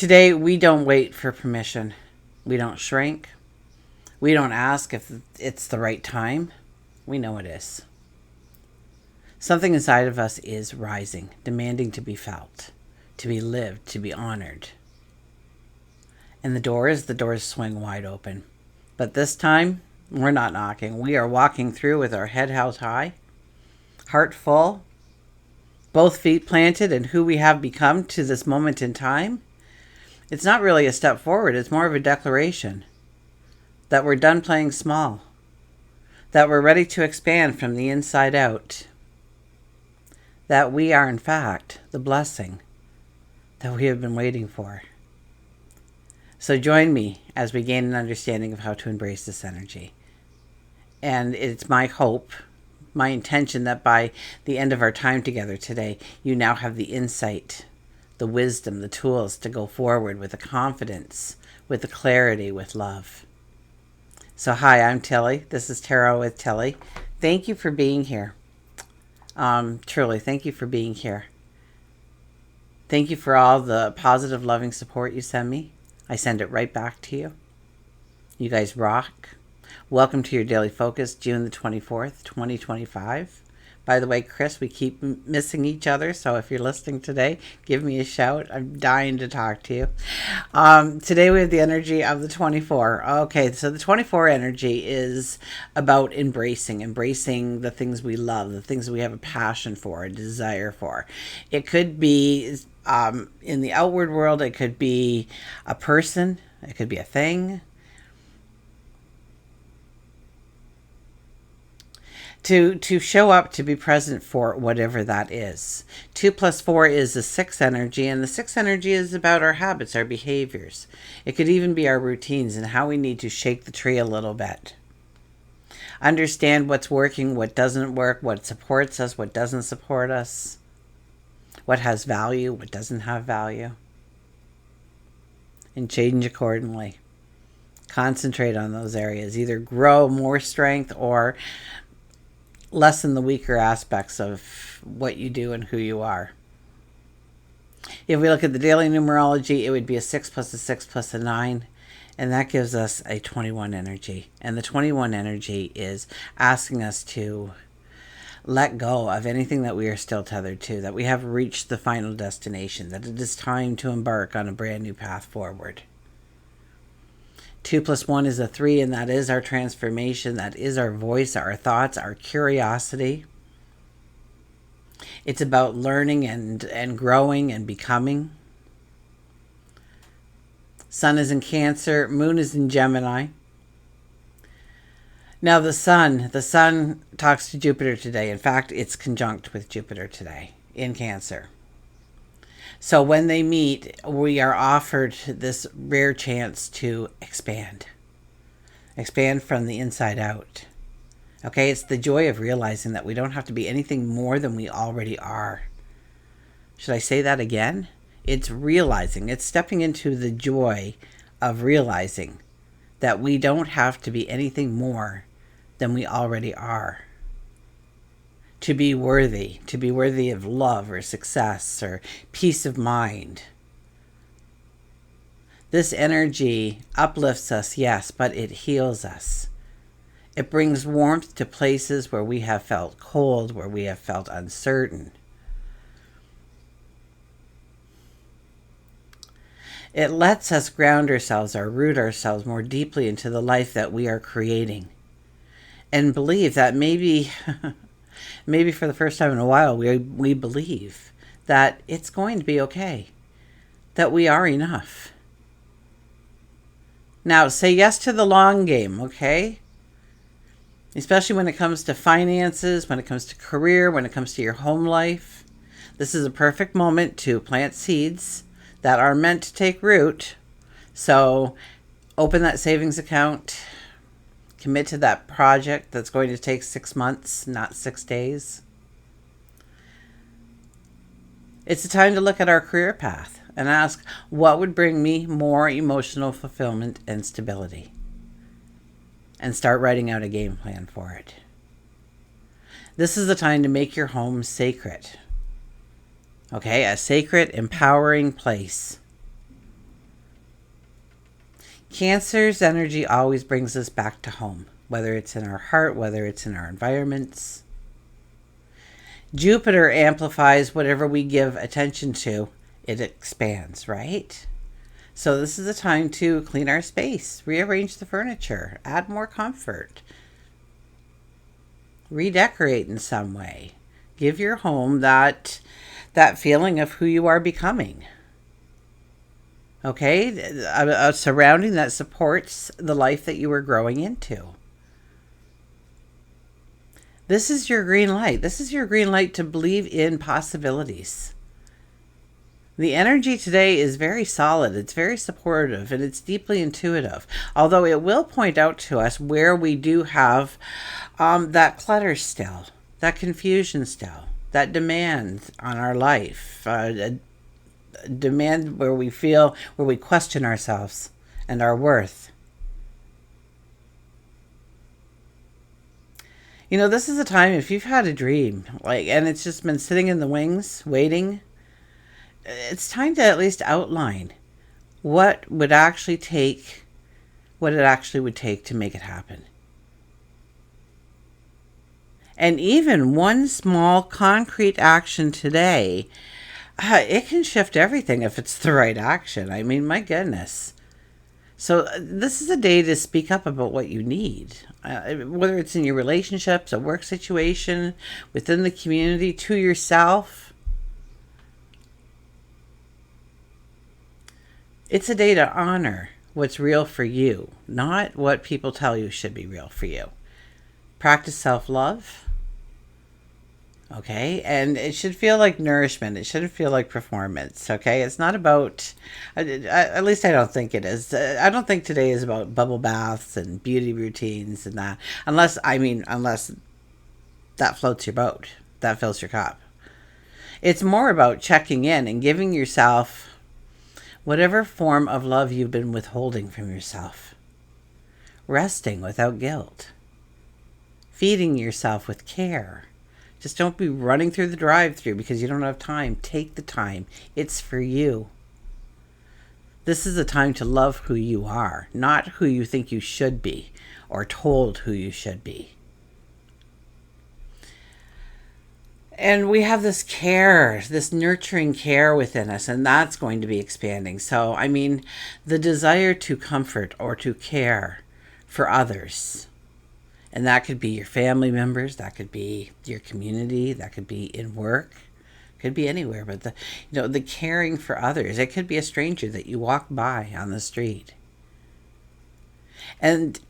Today, we don't wait for permission. We don't shrink. We don't ask if it's the right time. We know it is. Something inside of us is rising, demanding to be felt, to be lived, to be honored. And the doors swing wide open. But this time, we're not knocking. We are walking through with our head held high, heart full, both feet planted in who we have become to this moment in time. It's not really a step forward. It's more of a declaration that we're done playing small, that we're ready to expand from the inside out, that we are, in fact, the blessing that we have been waiting for. So join me as we gain an understanding of how to embrace this energy. And it's my hope, my intention, that by the end of our time together today, you now have the insight, the wisdom, the tools to go forward with the confidence, with the clarity, with love. So hi, I'm Tilly. This is Tarot with Tilly. Thank you for being here. Truly, thank you for being here. Thank you for all the positive, loving support you send me. I send it right back to you. You guys rock. Welcome to your Daily Focus, June the 24th, 2025. By the way, Chris, we keep missing each other, so if you're listening today, give me a shout. I'm dying to talk to you. Today we have the energy of the 24. Okay, so the 24 energy is about embracing the things we love, the things we have a passion for, a desire for. It could be in the outward world, it could be a person, it could be a thing. To show up, to be present for whatever that is. 2 plus 4 is the 6 energy, and the 6 energy is about our habits, our behaviors. It could even be our routines and how we need to shake the tree a little bit. Understand what's working, what doesn't work, what supports us, what doesn't support us, what has value, what doesn't have value, and change accordingly. Concentrate on those areas. Either grow more strength or lessen the weaker aspects of what you do and who you are. If we look at the daily numerology, it would be a 6 plus a 6 plus a 9, and that gives us a 21 energy. And the 21 energy is asking us to let go of anything that we are still tethered to, that we have reached the final destination, that it is time to embark on a brand new path forward. 2 plus 1 is a 3, and that is our transformation. That is our voice, our thoughts, our curiosity. It's about learning and growing and becoming. Sun is in Cancer, Moon is in Gemini. Now the sun talks to Jupiter today. In fact, it's conjunct with Jupiter today in Cancer. So when they meet, we are offered this rare chance to expand from the inside out. Okay, it's the joy of realizing that we don't have to be anything more than we already are. Should I say that again? It's realizing, it's stepping into the joy of realizing that we don't have to be anything more than we already are. To be worthy of love or success or peace of mind. This energy uplifts us, yes, but it heals us. It brings warmth to places where we have felt cold, where we have felt uncertain. It lets us ground ourselves or root ourselves more deeply into the life that we are creating. And believe that maybe for the first time in a while, we believe that it's going to be okay, that we are enough. Now, say yes to the long game, okay? Especially when it comes to finances, when it comes to career, when it comes to your home life. This is a perfect moment to plant seeds that are meant to take root. So open that savings account. Commit to that project that's going to take 6 months, not 6 days. It's a time to look at our career path and ask, what would bring me more emotional fulfillment and stability? And start writing out a game plan for it. This is the time to make your home sacred. Okay, a sacred, empowering place. Cancer's energy always brings us back to home, whether it's in our heart, whether it's in our environments. Jupiter amplifies whatever we give attention to. It expands, right? So this is a time to clean our space, rearrange the furniture, add more comfort, redecorate in some way. Give your home that feeling of who you are becoming. Okay? A surrounding that supports the life that you are growing into. This is your green light. This is your green light to believe in possibilities. The energy today is very solid, it's very supportive, and it's deeply intuitive. Although it will point out to us where we do have that clutter still, that confusion still, that demand on our life, a demand where we question ourselves and our worth. You know, this is a time, if you've had a dream, and it's just been sitting in the wings, waiting, it's time to at least outline what it actually would take to make it happen. And even one small concrete action today, it can shift everything if it's the right action. I mean, my goodness. So this is a day to speak up about what you need, whether it's in your relationships, a work situation, within the community, to yourself. It's a day to honor what's real for you, not what people tell you should be real for you. Practice self-love. Okay, and it should feel like nourishment. It shouldn't feel like performance. Okay, it's not about, at least I don't think it is. I don't think today is about bubble baths and beauty routines and that, unless that floats your boat, that fills your cup. It's more about checking in and giving yourself whatever form of love you've been withholding from yourself. Resting without guilt. Feeding yourself with care. Just don't be running through the drive-thru because you don't have time. Take the time. It's for you. This is a time to love who you are, not who you think you should be or told who you should be. And we have this care, this nurturing care within us, and that's going to be expanding. So, I mean, the desire to comfort or to care for others. And that could be your family members, that could be your community, that could be in work, could be anywhere. But the caring for others, it could be a stranger that you walk by on the street. And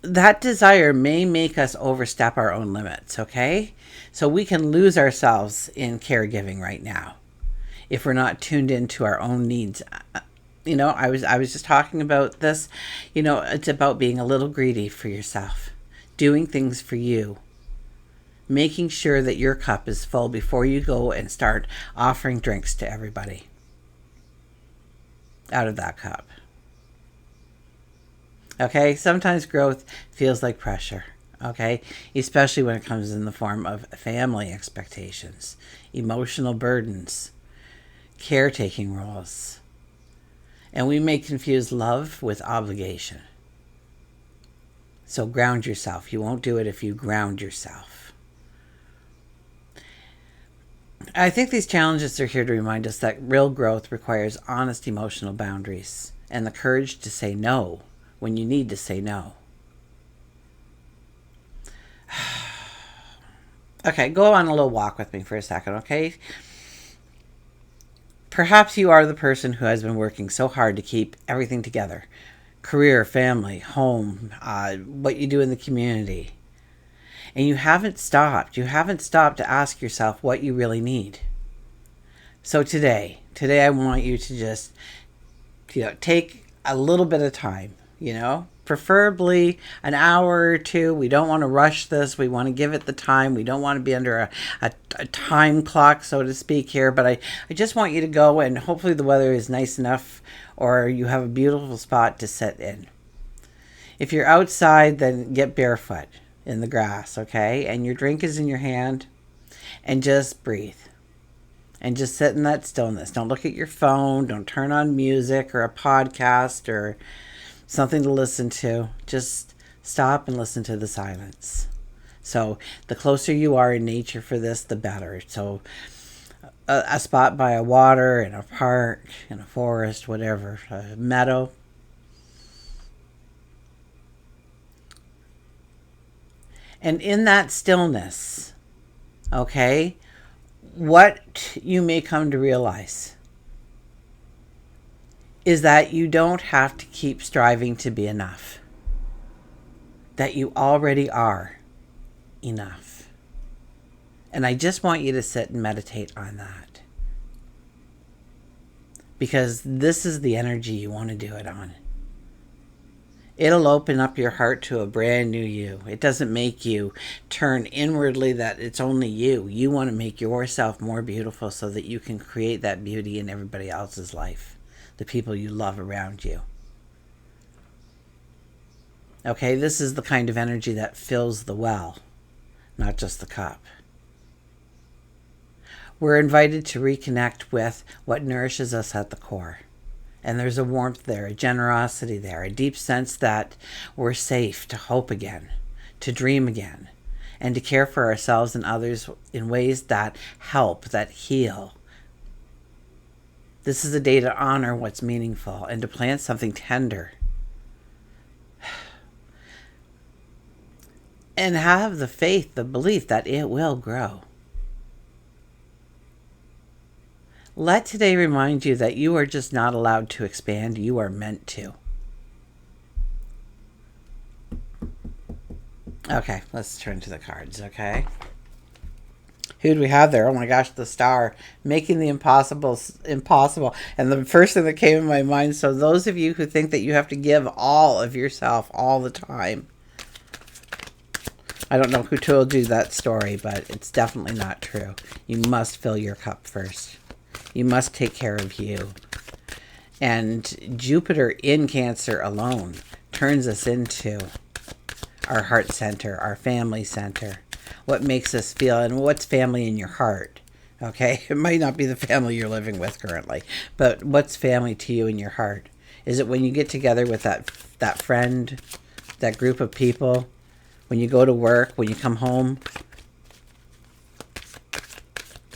that desire may make us overstep our own limits, okay? So we can lose ourselves in caregiving right now if we're not tuned into our own needs. I was just talking about this. It's about being a little greedy for yourself. Doing things for you, making sure that your cup is full before you go and start offering drinks to everybody out of that cup. Okay, sometimes growth feels like pressure, okay, especially when it comes in the form of family expectations, emotional burdens, caretaking roles, and we may confuse love with obligation. So ground yourself. You won't do it if you ground yourself. I think these challenges are here to remind us that real growth requires honest emotional boundaries and the courage to say no when you need to say no. Okay, go on a little walk with me for a second, okay? Perhaps you are the person who has been working so hard to keep everything together. Career, family, home, what you do in the community. And you haven't stopped. You haven't stopped to ask yourself what you really need. So today I want you to just, take a little bit of time, preferably an hour or two. We don't want to rush this. We want to give it the time. We don't want to be under a time clock, so to speak, here. But I just want you to go, and hopefully the weather is nice enough or you have a beautiful spot to sit in. If you're outside, then get barefoot in the grass, okay? And your drink is in your hand, and just breathe. And just sit in that stillness. Don't look at your phone. Don't turn on music or a podcast or something to listen to. Just stop and listen to the silence. So the closer you are in nature for this, the better. So a spot by a water, in a park, in a forest, whatever, a meadow. And in that stillness, okay, what you may come to realize is that you don't have to keep striving to be enough. That you already are enough. And I just want you to sit and meditate on that. Because this is the energy you want to do it on. It'll open up your heart to a brand new you. It doesn't make you turn inwardly that it's only you. You want to make yourself more beautiful so that you can create that beauty in everybody else's life. The people you love around you. Okay, this is the kind of energy that fills the well, not just the cup. We're invited to reconnect with what nourishes us at the core. And there's a warmth there, a generosity there, a deep sense that we're safe to hope again, to dream again, and to care for ourselves and others in ways that help, that heal. This is a day to honor what's meaningful and to plant something tender. And have the faith, the belief that it will grow. Let today remind you that you are just not allowed to expand. You are meant to. Okay, let's turn to the cards, okay? Who do we have there? Oh my gosh, the Star. Making the impossible impossible. And the first thing that came in my mind, so those of you who think that you have to give all of yourself all the time. I don't know who told you that story, but it's definitely not true. You must fill your cup first. You must take care of you. And Jupiter in Cancer alone turns us into our heart center, our family center. What makes us feel, and what's family in your heart? Okay, it might not be the family you're living with currently, but what's family to you in your heart? Is it when you get together with that friend, that group of people, when you go to work, when you come home?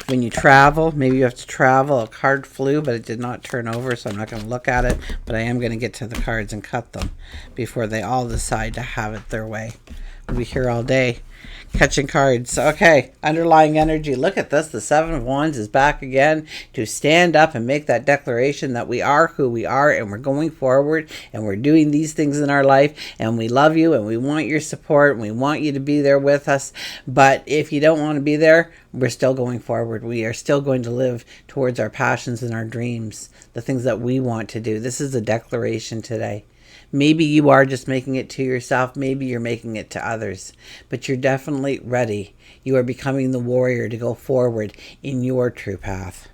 When you travel, maybe you have to travel. A card flew, but it did not turn over, so I'm not going to look at it. But I am going to get to the cards and cut them before they all decide to have it their way. We'll be here all day catching cards. Okay, underlying energy. Look at this. The Seven of Wands is back again to stand up and make that declaration that we are who we are, and we're going forward, and we're doing these things in our life, and we love you, and we want your support, and we want you to be there with us. But if you don't want to be there, we're still going forward. We are still going to live towards our passions and our dreams, the things that we want to do. This is a declaration today. Maybe you are just making it to yourself. Maybe you're making it to others. But you're definitely ready. You are becoming the warrior to go forward in your true path.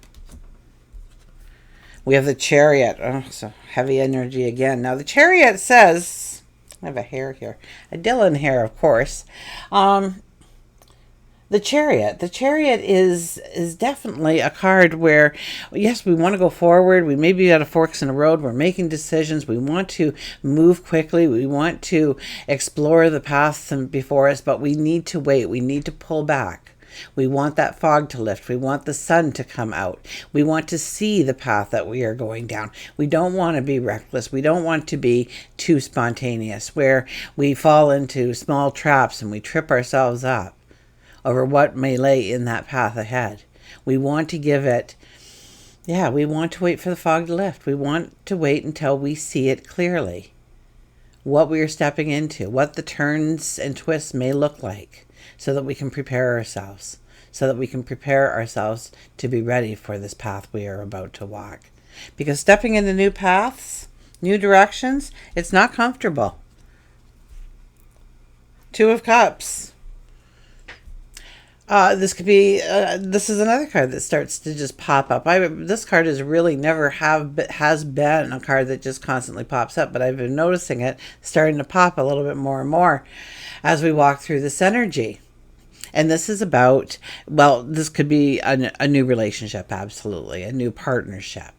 We have the Chariot. Oh, so heavy energy again. Now the Chariot says, I have a hair here. A Dylan hair, of course. The Chariot is definitely a card where, yes, we want to go forward. We may be at a forks in the road. We're making decisions. We want to move quickly. We want to explore the paths before us, but we need to wait. We need to pull back. We want that fog to lift. We want the sun to come out. We want to see the path that we are going down. We don't want to be reckless. We don't want to be too spontaneous, where we fall into small traps and we trip ourselves up over what may lay in that path ahead. We want to give it, we want to wait for the fog to lift. We want to wait until we see it clearly. What we are stepping into, what the turns and twists may look like, so that we can prepare ourselves. So that we can prepare ourselves to be ready for this path we are about to walk. Because stepping into new paths, new directions, it's not comfortable. Two of Cups. This could be, this is another card that starts to just pop up. This card is really has been a card that just constantly pops up, but I've been noticing it starting to pop a little bit more and more as we walk through this energy. And this is about, well, this could be a new relationship, absolutely, a new partnership.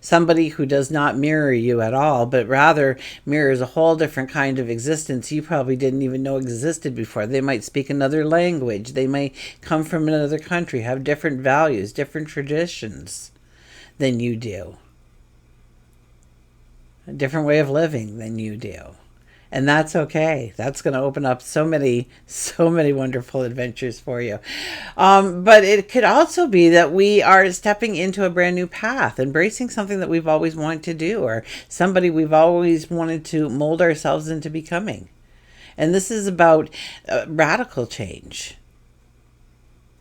Somebody who does not mirror you at all, but rather mirrors a whole different kind of existence you probably didn't even know existed before. They might speak another language. They may come from another country, have different values, different traditions than you do. A different way of living than you do. And that's okay. That's going to open up so many wonderful adventures for you. But it could also be that we are stepping into a brand new path, embracing something that we've always wanted to do, or somebody we've always wanted to mold ourselves into becoming. And this is about radical change.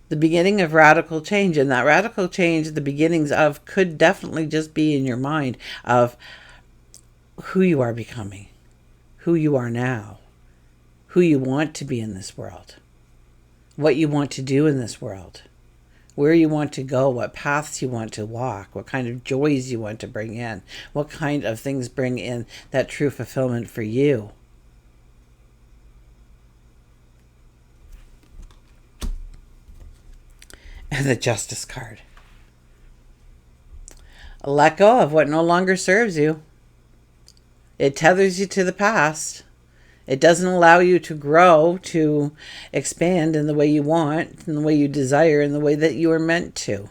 The beginning of radical change. And that radical change, the beginnings of, could definitely just be in your mind of who you are becoming. Who you are now, who you want to be in this world, what you want to do in this world, where you want to go, what paths you want to walk, what kind of joys you want to bring in, what kind of things bring in that true fulfillment for you. And the Justice card. Let go of what no longer serves you. It tethers you to the past. It doesn't allow you to grow, to expand in the way you want, in the way you desire, in the way that you are meant to.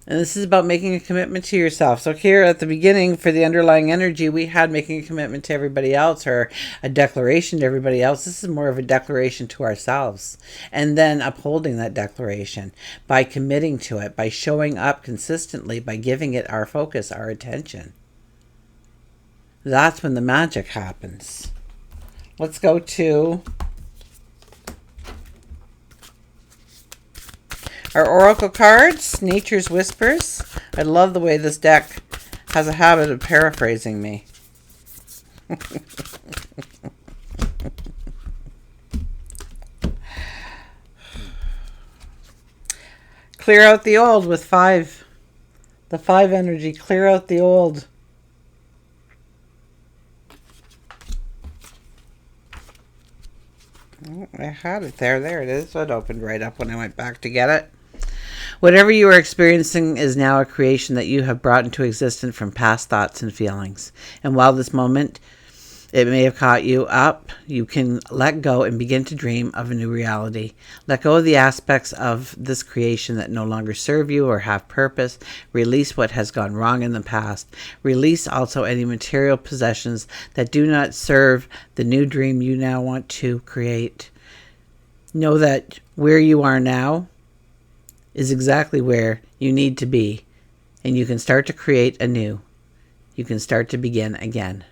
And this is about making a commitment to yourself. So here at the beginning, for the underlying energy, we had making a commitment to everybody else, or a declaration to everybody else. This is more of a declaration to ourselves. And then upholding that declaration by committing to it, by showing up consistently, by giving it our focus, our attention. That's when the magic happens. Let's go to our oracle cards, Nature's Whispers. I love the way this deck has a habit of paraphrasing me. Clear out the old with 5. The 5 energy, clear out the old. I had it there. There it is. It opened right up when I went back to get it. Whatever you are experiencing is now a creation that you have brought into existence from past thoughts and feelings. And while this moment, it may have caught you up, you can let go and begin to dream of a new reality. Let go of the aspects of this creation that no longer serve you or have purpose. Release what has gone wrong in the past. Release also any material possessions that do not serve the new dream you now want to create. Know that where you are now is exactly where you need to be, and you can start to create anew. You can start to begin again.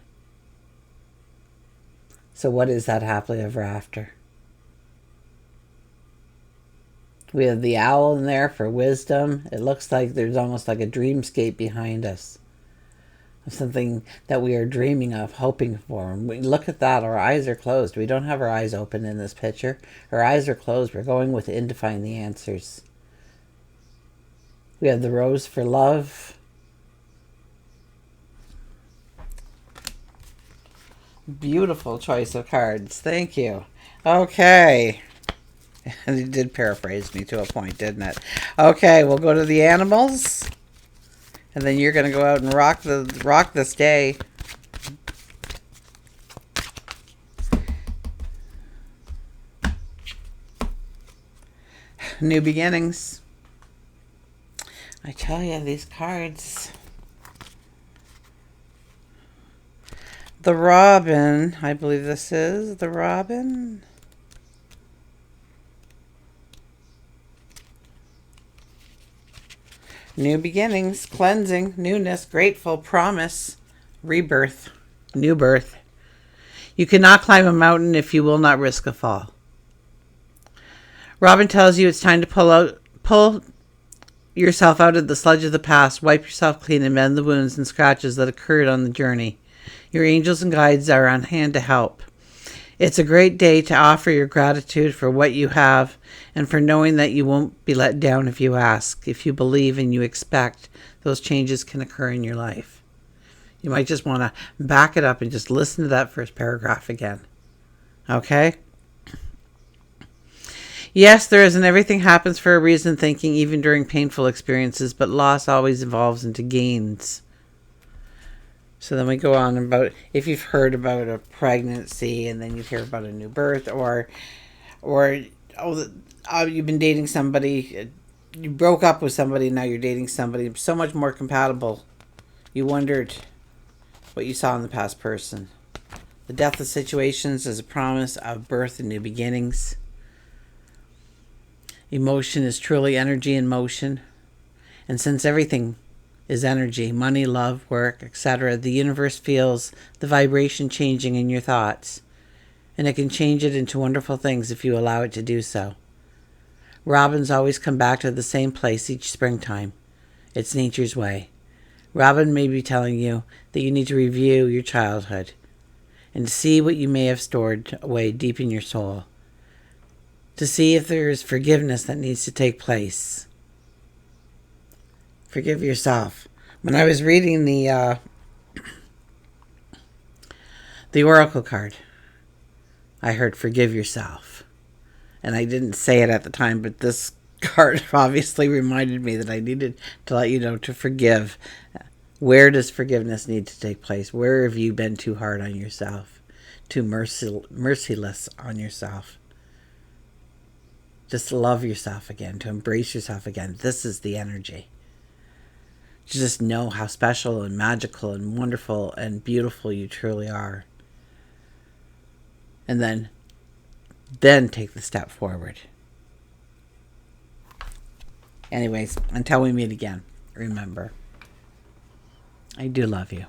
So what is that happily ever after? We have the owl in there for wisdom. It looks like there's almost like a dreamscape behind us. Of something that we are dreaming of, hoping for. And we look at that, our eyes are closed. We don't have our eyes open in this picture. Our eyes are closed. We're going within to find the answers. We have the rose for love. Beautiful choice of cards. Thank you. Okay. And it did paraphrase me to a point, didn't it? Okay, we'll go to the animals. And then you're going to go out and rock this day. New beginnings. I tell you, these cards. The Robin, I believe this is the Robin. New beginnings, cleansing, newness, grateful, promise, rebirth, new birth. You cannot climb a mountain if you will not risk a fall. Robin tells you it's time to pull yourself out of the sludge of the past, wipe yourself clean, and mend the wounds and scratches that occurred on the journey. Your angels and guides are on hand to help. It's a great day to offer your gratitude for what you have and for knowing that you won't be let down if you ask. If you believe and you expect, those changes can occur in your life. You might just want to back it up and just listen to that first paragraph again. Okay? Yes, there is, and everything happens for a reason, thinking even during painful experiences, but loss always evolves into gains. So then we go on about, if you've heard about a pregnancy and then you hear about a new birth, or you've been dating somebody, you broke up with somebody, now you're dating somebody so much more compatible. You wondered what you saw in the past person. The death of situations is a promise of birth and new beginnings. Emotion is truly energy in motion. And since everything is energy, money, love, work, etc., the universe feels the vibration changing in your thoughts. And it can change it into wonderful things if you allow it to do so. Robins always come back to the same place each springtime. It's nature's way. Robin may be telling you that you need to review your childhood and see what you may have stored away deep in your soul, to see if there is forgiveness that needs to take place. Forgive yourself. When I was reading the oracle card, I heard forgive yourself. And I didn't say it at the time, but this card obviously reminded me that I needed to let you know to forgive. Where does forgiveness need to take place? Where have you been too hard on yourself? Too merciless on yourself? Just love yourself again, to embrace yourself again. This is the energy. To just know how special and magical and wonderful and beautiful you truly are. And then take the step forward. Anyways, until we meet again, remember, I do love you.